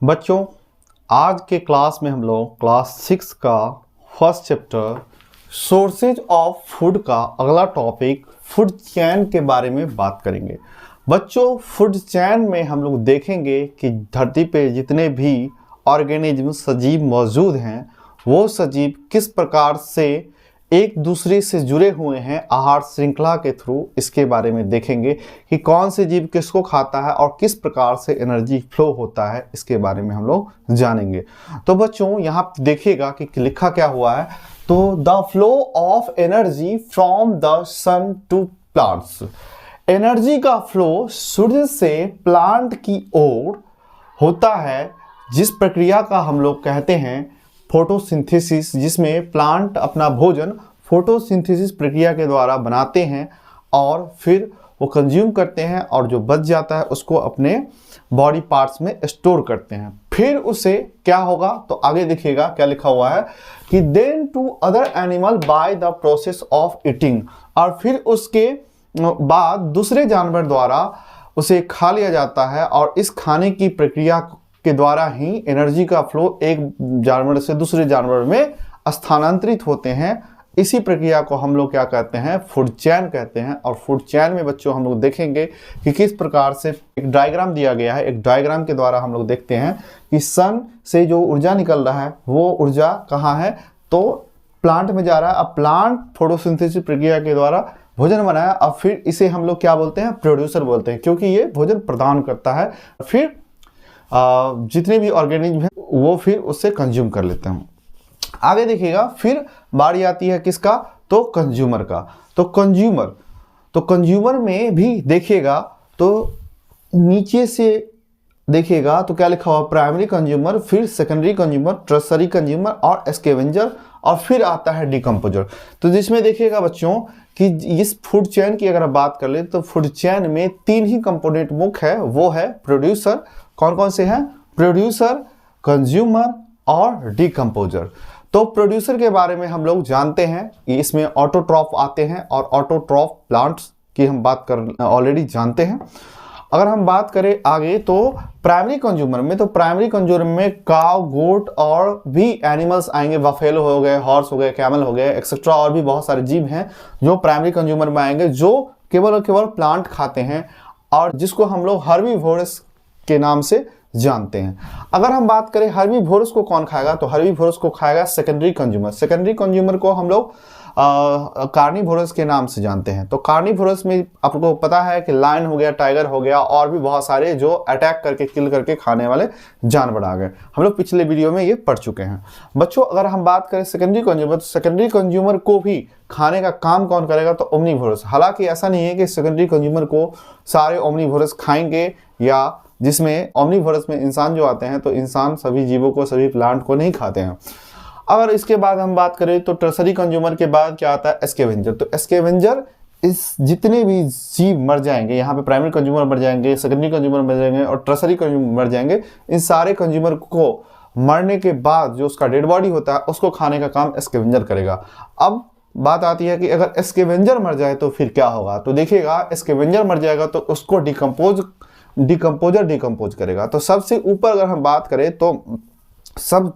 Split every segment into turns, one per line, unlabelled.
बच्चों, आज के क्लास में हम लोग क्लास 6 का first chapter sources of food का अगला टॉपिक फूड चेन के बारे में बात करेंगे। बच्चों, फूड चेन में हम लोग देखेंगे कि धरती पे जितने भी ऑर्गेनिज्म सजीव मौजूद हैं वो सजीव किस प्रकार से एक दूसरे से जुड़े हुए हैं आहार श्रृंखला के थ्रू। इसके बारे में देखेंगे कि कौन से जीव किसको खाता है और किस प्रकार से एनर्जी फ्लो होता है, इसके बारे में हम लोग जानेंगे। तो बच्चों, यहाँ देखिएगा कि लिखा क्या हुआ है। तो the flow of energy from the sun to plants, energy का फ्लो सूर्य से प्लांट की ओर होता है, जिस प्रक्रिया का हम लोग कहते हैं फोटोसिंथेसिस, जिसमें प्लांट अपना भोजन फोटोसिंथेसिस प्रक्रिया के द्वारा बनाते हैं और फिर वो कंज्यूम करते हैं और जो बच जाता है उसको अपने बॉडी पार्ट्स में स्टोर करते हैं। फिर उसे क्या होगा तो आगे देखिएगा क्या लिखा हुआ है कि then to other animal by the process of eating, और फिर उसके बाद दूसरे जानवर द्वारा उसे खा लिया जाता है और इस खाने की प्रक्रिया के द्वारा ही एनर्जी का फ्लो एक जानवर से दूसरे जानवर में स्थानांतरित होते हैं। इसी प्रक्रिया को हम लोग क्या कहते हैं, फूड चेन कहते हैं। और फूड चेन में बच्चों हम लोग देखेंगे कि किस प्रकार से एक डायग्राम दिया गया है। एक डायग्राम के द्वारा हम लोग देखते हैं कि सन से जो ऊर्जा निकल रहा है वो ऊर्जा कहाँ है तो प्लांट में जा रहा है। अब प्लांट फोटोसिंथेसिस प्रक्रिया के द्वारा भोजन बनाया, अब फिर इसे हम लोग क्या बोलते हैं, प्रोड्यूसर बोलते हैं, क्योंकि ये भोजन प्रदान करता है। फिर जितने भी ऑर्गेनिज्म हैं वो फिर उससे कंज्यूम कर लेते हैं। आगे देखिएगा फिर बारी आती है किसका तो कंज्यूमर का। तो कंज्यूमर में भी देखिएगा तो नीचे से देखिएगा तो क्या लिखा हुआ, प्राइमरी कंज्यूमर, फिर सेकेंडरी कंज्यूमर, टर्सरी कंज्यूमर और स्कैवेंजर, और फिर आता है डिकम्पोजर। तो जिसमें देखिएगा बच्चों कि इस फूड चेन की अगर बात कर ले तो फूड चेन में तीन ही कंपोनेंट मुख्य है, वो है प्रोड्यूसर। कौन कौन से हैं, प्रोड्यूसर, कंज्यूमर और डिकम्पोजर। तो प्रोड्यूसर के बारे में हम लोग जानते हैं कि इसमें ऑटोट्रॉफ आते हैं और ऑटोट्रॉफ प्लांट्स की हम बात कर ऑलरेडी जानते हैं। अगर हम बात करें आगे तो प्राइमरी कंज्यूमर में, तो प्राइमरी कंज्यूमर में काव, गोट और भी एनिमल्स आएंगे, बफेलो हो गए, हॉर्स हो गए, कैमल हो गए, एक्सेट्रा, और भी बहुत सारे जीव हैं जो प्राइमरी कंज्यूमर में आएंगे, जो केवल और केवल प्लांट खाते हैं और जिसको हम लोग हर्बीवोरस के नाम से जानते हैं। अगर हम बात करें हर्बीवोरस को कौन खाएगा तो हर्बीवोरस को खाएगा सेकेंडरी कंज्यूमर। सेकेंडरी कंज्यूमर को हम लोग कार्निवोरस के नाम से जानते हैं। तो कार्निवोरस में आपको पता है कि लायन हो गया, टाइगर हो गया और भी बहुत सारे जो अटैक करके किल करके खाने वाले जानवर आ गए। हम लोग पिछले वीडियो में ये पढ़ चुके हैं। बच्चों, अगर हम बात करें सेकेंडरी कंज्यूमर, तो सेकेंडरी कंज्यूमर को भी खाने का काम कौन करेगा तो ओमनीवोरस। हालांकि ऐसा नहीं है कि सेकेंडरी कंज्यूमर को सारे ओमनीवोरस खाएंगे, या जिसमें ओमनीवोरस में इंसान जो आते हैं तो इंसान सभी जीवों को, सभी प्लांट को नहीं खाते हैं। अगर इसके बाद हम बात करें तो टर्सरी कंज्यूमर के बाद क्या आता है, स्कैवेंजर। तो स्कैवेंजर इस जितने भी जीव मर जाएंगे, यहाँ पे प्राइमरी कंज्यूमर मर जाएंगे, सेकेंडरी कंज्यूमर मर जाएंगे और टर्सरी कंज्यूमर मर जाएंगे, इन सारे कंज्यूमर को मरने के बाद जो उसका डेड बॉडी होता है उसको खाने का काम स्कैवेंजर करेगा। अब बात आती है कि अगर स्कैवेंजर मर जाए तो फिर क्या होगा। तो देखिएगा स्कैवेंजर मर जाएगा तो उसको डिकम्पोजर डिकम्पोज करेगा। तो सबसे ऊपर अगर हम बात करें तो सब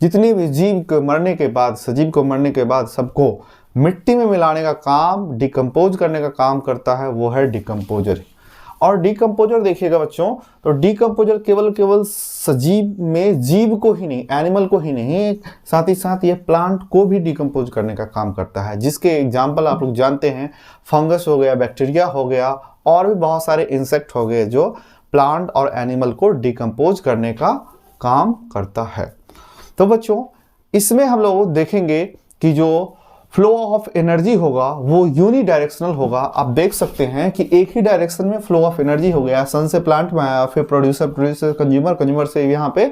जितने भी जीव को मरने के बाद, सजीव को मरने के बाद सबको मिट्टी में मिलाने का काम, डिकम्पोज करने का काम करता है, वो है डिकम्पोजर। और डिकम्पोजर देखिएगा बच्चों, तो डिकम्पोजर केवल सजीव में जीव को ही नहीं, एनिमल को ही नहीं, साथ ही साथ ये प्लांट को भी डिकम्पोज करने का काम करता है। जिसके एग्जाम्पल आप लोग जानते हैं, फंगस हो गया, बैक्टीरिया हो गया और भी बहुत सारे इंसेक्ट हो गए जो प्लांट और एनिमल को डिकम्पोज करने का काम करता है। तो बच्चों, इसमें हम लोग देखेंगे कि जो फ्लो ऑफ एनर्जी होगा वो यूनिडायरेक्शनल होगा। आप देख सकते हैं कि एक ही डायरेक्शन में फ्लो ऑफ एनर्जी हो गया, सन से प्लांट में आया, फिर प्रोड्यूसर कंज्यूमर, कंज्यूमर से यहाँ पे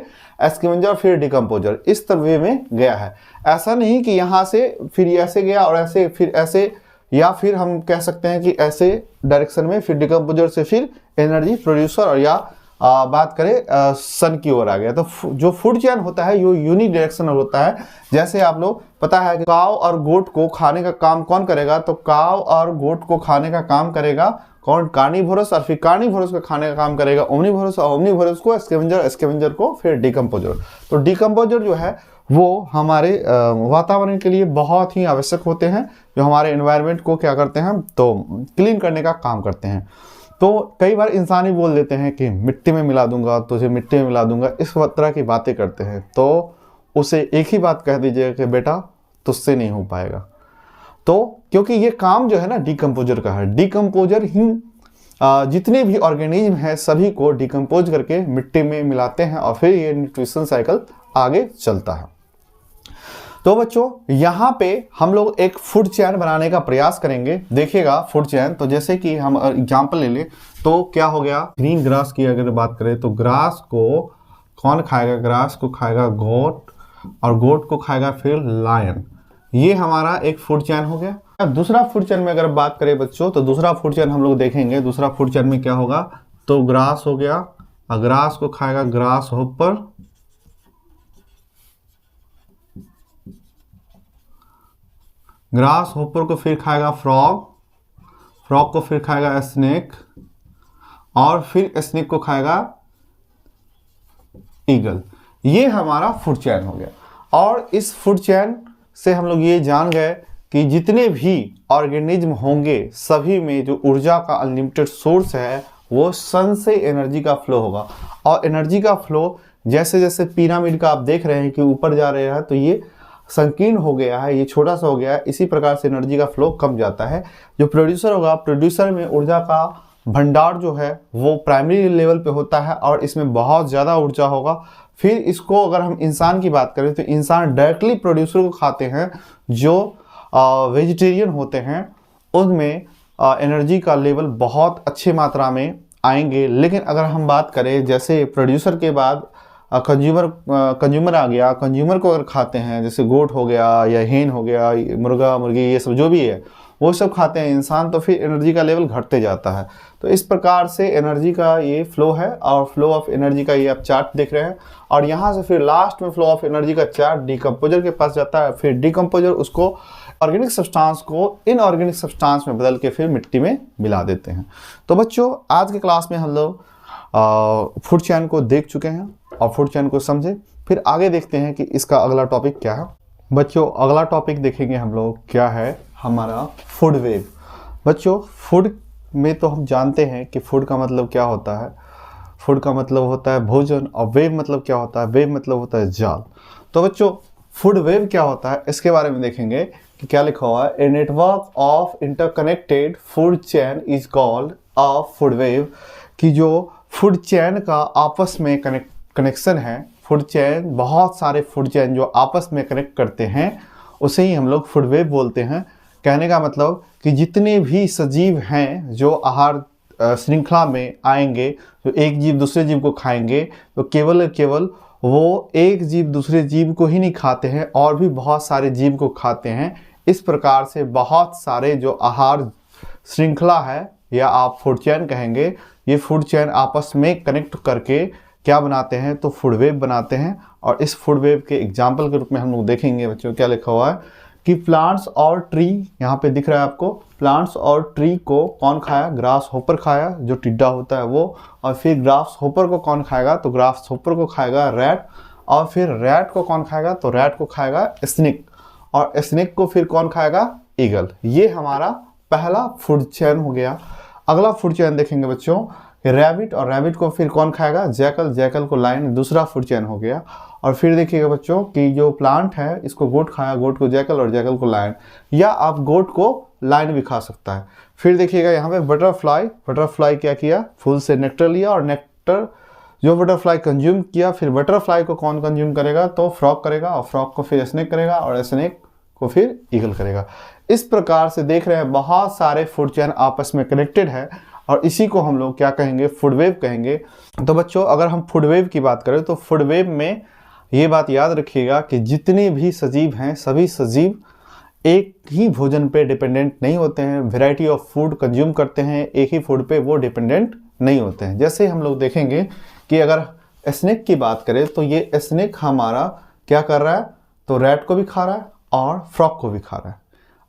स्कैवेंजर, फिर डिकम्पोजर, इस तरह में गया है। ऐसा नहीं कि यहाँ से फिर ऐसे गया और ऐसे फिर ऐसे, या फिर हम कह सकते हैं कि ऐसे डायरेक्शन में फिर डिकम्पोजर से फिर एनर्जी प्रोड्यूसर और या बात करें सन की ओर आ गया। तो जो फूड चेन होता है ये यूनिडायरेक्शनल होता है। जैसे आप लोग पता है कि काव और गोट को खाने का काम कौन करेगा, तो काव और गोट को खाने का काम करेगा कौन, कार्निवोरस, और फिर कार्निवोरस को खाने का काम करेगा ओमनिवोरस, और ओमनिवोरस को स्कैवेंजर, स्कैवेंजर को फिर डिकम्पोजर। तो डिकम्पोजर जो है वो हमारे वातावरण के लिए बहुत ही आवश्यक होते हैं, जो हमारे एनवायरनमेंट को क्या करते हैं, तो क्लीन करने का काम करते हैं। तो कई बार इंसान ही बोल देते हैं कि मिट्टी में मिला दूंगा, तुझे मिट्टी में मिला दूंगा, इस तरह की बातें करते हैं। तो उसे एक ही बात कह दीजिए कि बेटा तुझसे नहीं हो पाएगा। तो क्योंकि ये काम जो है ना डिकम्पोजर का है, डिकम्पोजर ही जितने भी ऑर्गेनिज्म हैं सभी को डिकम्पोज करके मिट्टी में मिलाते हैं और फिर ये न्यूट्रिशन साइकिल आगे चलता है। तो बच्चों यहाँ पे हम लोग एक फूड चेन बनाने का प्रयास करेंगे। देखिएगा फूड चेन, तो जैसे कि हम एग्जांपल ले लें तो क्या हो गया, ग्रीन ग्रास की अगर बात करें तो ग्रास को कौन खाएगा, ग्रास को खाएगा गोट, और गोट को खाएगा फिर लायन। ये हमारा एक फूड चेन हो गया। दूसरा फूड चेन में अगर बात करें बच्चों, तो दूसरा फूड चेन हम लोग देखेंगे। दूसरा फूड चेन में क्या होगा, तो ग्रास हो गया, ग्रास को खाएगा ग्रास होपर, ग्रास होपर को फिर खाएगा फ्रॉग, फ्रॉग को फिर खाएगा स्नेक, और फिर स्नेक को खाएगा ईगल। ये हमारा फूड चेन हो गया। और इस फूड चेन से हम लोग ये जान गए कि जितने भी ऑर्गेनिज्म होंगे सभी में जो ऊर्जा का अनलिमिटेड सोर्स है वो सन से एनर्जी का फ्लो होगा। और एनर्जी का फ्लो जैसे जैसे पिरामिड का आप देख रहे हैं कि ऊपर जा रहे हैं, तो ये संकीर्ण हो गया है, ये छोटा सा हो गया है, इसी प्रकार से एनर्जी का फ्लो कम जाता है। जो प्रोड्यूसर होगा, प्रोड्यूसर में ऊर्जा का भंडार जो है वो प्राइमरी लेवल पे होता है और इसमें बहुत ज़्यादा ऊर्जा होगा। फिर इसको अगर हम इंसान की बात करें तो इंसान डायरेक्टली प्रोड्यूसर को खाते हैं। जो वेजिटेरियन होते हैं उनमें एनर्जी का लेवल बहुत अच्छे मात्रा में आएंगे। लेकिन अगर हम बात करें जैसे प्रोड्यूसर के बाद कंज्यूमर आ गया, कंज्यूमर को अगर खाते हैं, जैसे गोट हो गया या हेन हो गया, मुर्गा मुर्गी ये सब जो भी है वो सब खाते हैं इंसान, तो फिर एनर्जी का लेवल घटते जाता है। तो इस प्रकार से एनर्जी का ये फ्लो है, और फ्लो ऑफ एनर्जी का ये आप चार्ट देख रहे हैं। और यहाँ से फिर लास्ट में फ्लो ऑफ एनर्जी का चार्ट डिकम्पोजर के पास जाता है। फिर डिकम्पोजर उसको ऑर्गेनिक सब्सटेंस को इनऑर्गेनिक सब्सटेंस में बदल के फिर मिट्टी में मिला देते हैं। तो बच्चों आज के क्लास में हम लोग फूड चेन को देख चुके हैं और फूड चेन को समझे। फिर आगे देखते हैं कि इसका अगला टॉपिक क्या है। बच्चों अगला टॉपिक देखेंगे हम लोग क्या है, हमारा फूड वेव। बच्चों फूड में तो हम जानते हैं कि फूड का मतलब क्या होता है। फूड का मतलब होता है भोजन, और वेव मतलब क्या होता है, वेव मतलब होता है जाल। तो बच्चों फूड वेव क्या होता है इसके बारे में देखेंगे कि क्या लिखा हुआ है। A network of interconnected food chain is called a food web. कि जो फूड चेन का आपस में कनेक्शन है, फूड चेन, बहुत सारे फूड चेन जो आपस में कनेक्ट करते हैं उसे ही हम लोग फूड वेव बोलते हैं। कहने का मतलब कि जितने भी सजीव हैं जो आहार श्रृंखला में आएंगे, जो एक जीव दूसरे जीव को खाएंगे, तो केवल वो एक जीव दूसरे जीव को ही नहीं खाते हैं और भी बहुत सारे जीव को खाते हैं। इस प्रकार से बहुत सारे जो आहार श्रृंखला है या आप फूड चेन कहेंगे, ये फूड चेन आपस में कनेक्ट करके क्या बनाते हैं, तो फूड वेव बनाते हैं। और इस फूड वेव के एग्जाम्पल के रूप में हम लोग देखेंगे बच्चों क्या लिखा हुआ है कि प्लांट्स और ट्री, यहाँ पे दिख रहा है आपको, प्लांट्स और ट्री को कौन खाया, ग्रास होपर खाया, जो टिड्डा होता है वो। और फिर ग्रास होपर को कौन खाएगा, तो ग्रास होपर को खाएगा रैट। और फिर रैट को कौन खाएगा, तो रैट को खाएगा स्नेक, और स्नेक को फिर कौन खाएगा, ईगल। ये हमारा पहला फूड चेन हो गया। अगला फूड चेन देखेंगे बच्चों रैबिट, और रैबिट को फिर कौन खाएगा, जैकल, जैकल को लायन, दूसरा फूड चेन हो गया। और फिर देखिएगा बच्चों कि जो प्लांट है इसको गोट खाया, गोट को जैकल और जैकल को लायन, या आप गोट को लायन भी खा सकता है। फिर देखिएगा यहाँ पे बटरफ्लाई, बटरफ्लाई क्या किया, फूल से नेक्टर लिया, और नेक्टर जो बटरफ्लाई कंज्यूम किया, फिर बटरफ्लाई को कौन कंज्यूम करेगा, तो फ्रॉग करेगा, और फ्रॉग को फिर स्नेक करेगा, और स्नेक को फिर ईगल करेगा। इस प्रकार से देख रहे हैं बहुत सारे फूड चेन आपस में कनेक्टेड है, और इसी को हम लोग क्या कहेंगे, फूड वेव कहेंगे। तो बच्चों अगर हम फूड वेव की बात करें तो फूड वेव में ये बात याद रखिएगा कि जितने भी सजीव हैं सभी सजीव एक ही भोजन पे डिपेंडेंट नहीं होते हैं, वैरायटी ऑफ फूड कंज्यूम करते हैं, एक ही फूड पे वो डिपेंडेंट नहीं होते हैं। जैसे हम लोग देखेंगे कि अगर स्नेक की बात करें तो ये स्नेक हमारा क्या कर रहा है, तो रैट को भी खा रहा है और फ्रॉग को भी खा रहा है।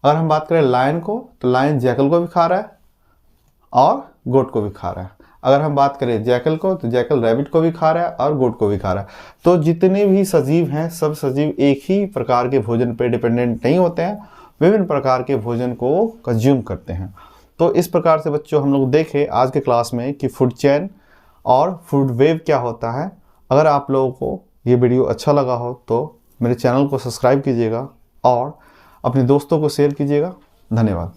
अगर हम बात करें लायन को, तो लायन जैकल को भी खा रहा है और गोट को भी खा रहा है। अगर हम बात करें जैकल को, तो जैकल रैबिट को भी खा रहा है और गोट को भी खा रहा है। तो जितने भी सजीव हैं, सब सजीव एक ही प्रकार के भोजन पर डिपेंडेंट नहीं होते हैं, विभिन्न प्रकार के भोजन को कंज्यूम करते हैं। तो इस प्रकार से बच्चों हम लोग देखें आज के क्लास में कि फूड चेन और फूड वेव क्या होता है। अगर आप लोगों को ये वीडियो अच्छा लगा हो तो मेरे चैनल को सब्सक्राइब कीजिएगा और अपने दोस्तों को शेयर कीजिएगा। धन्यवाद।